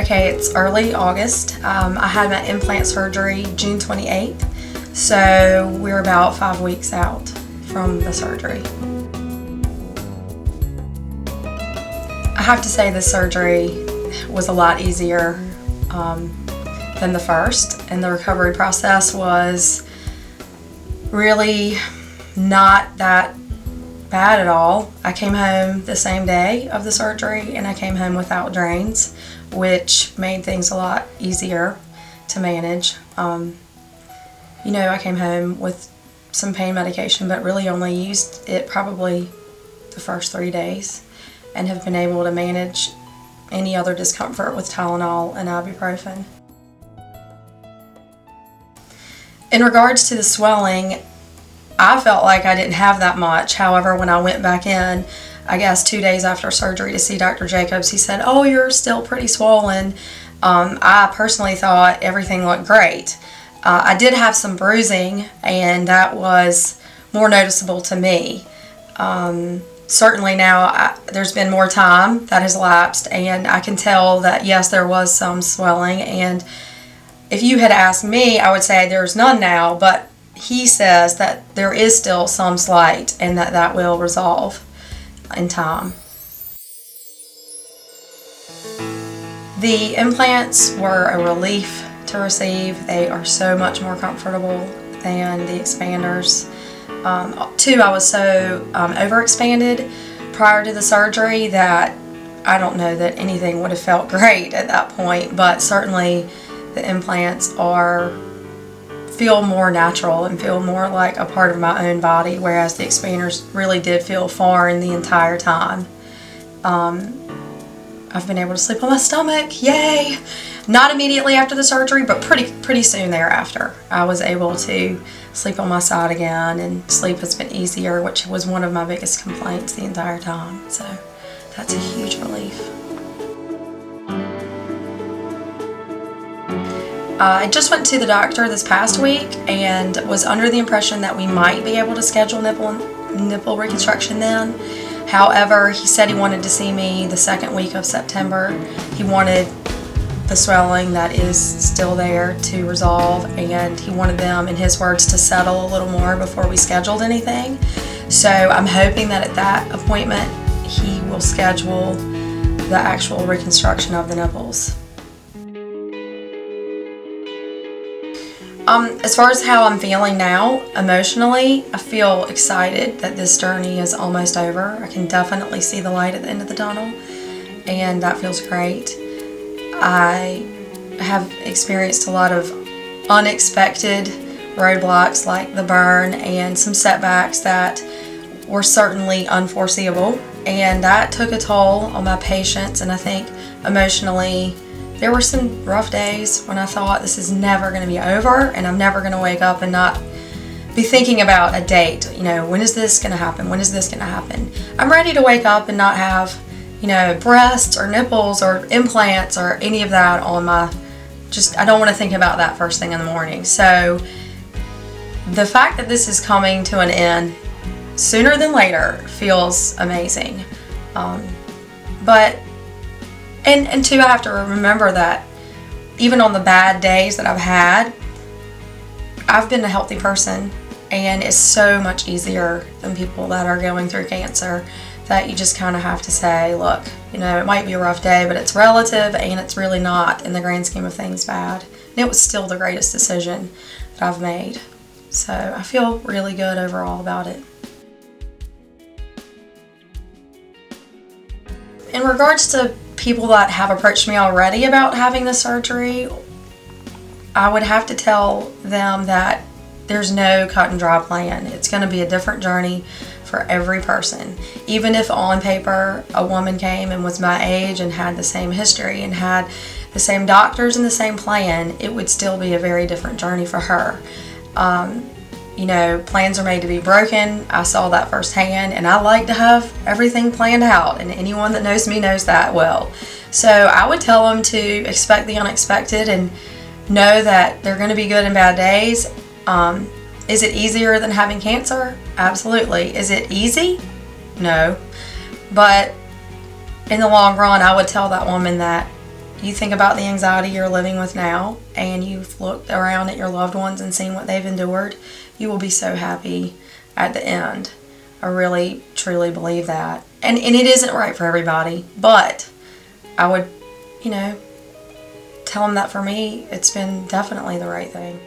Okay, it's early August. I had my implant surgery June 28th, so we're about 5 weeks out from the surgery. I have to say the surgery was a lot easier than the first, and the recovery process was really not that bad at all. I came home the same day of the surgery, and I came home without drains, which made things a lot easier to manage. I came home with some pain medication, but really only used it probably the first 3 days, and have been able to manage any other discomfort with Tylenol and ibuprofen. In regards to the swelling, I felt like I didn't have that much. However, when I went back in, I guess 2 days after surgery to see Dr. Jacobs, he said, "Oh, you're still pretty swollen." I personally thought everything looked great. I did have some bruising, and that was more noticeable to me. Certainly now there's been more time that has elapsed, and I can tell that yes, there was some swelling, and if you had asked me, I would say there's none now, but he says that there is still some slight, and that will resolve in time. The implants were a relief to receive. They are so much more comfortable than the expanders. I was so overexpanded prior to the surgery that I don't know that anything would have felt great at that point, but certainly the implants feel more natural and feel more like a part of my own body, whereas the expanders really did feel foreign the entire time. I've been able to sleep on my stomach, yay! Not immediately after the surgery, but pretty soon thereafter. I was able to sleep on my side again, and sleep has been easier, which was one of my biggest complaints the entire time. So that's a huge relief. I just went to the doctor this past week and was under the impression that we might be able to schedule nipple reconstruction then. However, he said he wanted to see me the second week of September. He wanted the swelling that is still there to resolve, and he wanted them, in his words, to settle a little more before we scheduled anything. So I'm hoping that at that appointment he will schedule the actual reconstruction of the nipples. As far as how I'm feeling now, emotionally, I feel excited that this journey is almost over. I can definitely see the light at the end of the tunnel, and that feels great. I have experienced a lot of unexpected roadblocks like the burn and some setbacks that were certainly unforeseeable, and that took a toll on my patience, and I think emotionally there were some rough days when I thought this is never going to be over, and I'm never going to wake up and not be thinking about a date. When is this going to happen? When is this going to happen? I'm ready to wake up and not have, breasts or nipples or implants or any of that on my, I don't want to think about that first thing in the morning. So the fact that this is coming to an end sooner than later feels amazing. And two, I have to remember that even on the bad days that I've had, I've been a healthy person, and it's so much easier than people that are going through cancer, that you just kind of have to say, look, it might be a rough day, but it's relative, and it's really not, in the grand scheme of things, bad. And it was still the greatest decision that I've made. So I feel really good overall about it. In regards to people that have approached me already about having the surgery, I would have to tell them that there's no cut and dry plan. It's going to be a different journey for every person. Even if on paper a woman came and was my age and had the same history and had the same doctors and the same plan, it would still be a very different journey for her. Plans are made to be broken. I saw that firsthand, and I like to have everything planned out, and anyone that knows me knows that well. So I would tell them to expect the unexpected and know that they're going to be good and bad days. Is it easier than having cancer? Absolutely. Is it easy? No. But in the long run, I would tell that woman that, you think about the anxiety you're living with now, and you've looked around at your loved ones and seen what they've endured, you will be so happy at the end. I really, truly believe that. And it isn't right for everybody, but I would, tell them that for me, it's been definitely the right thing.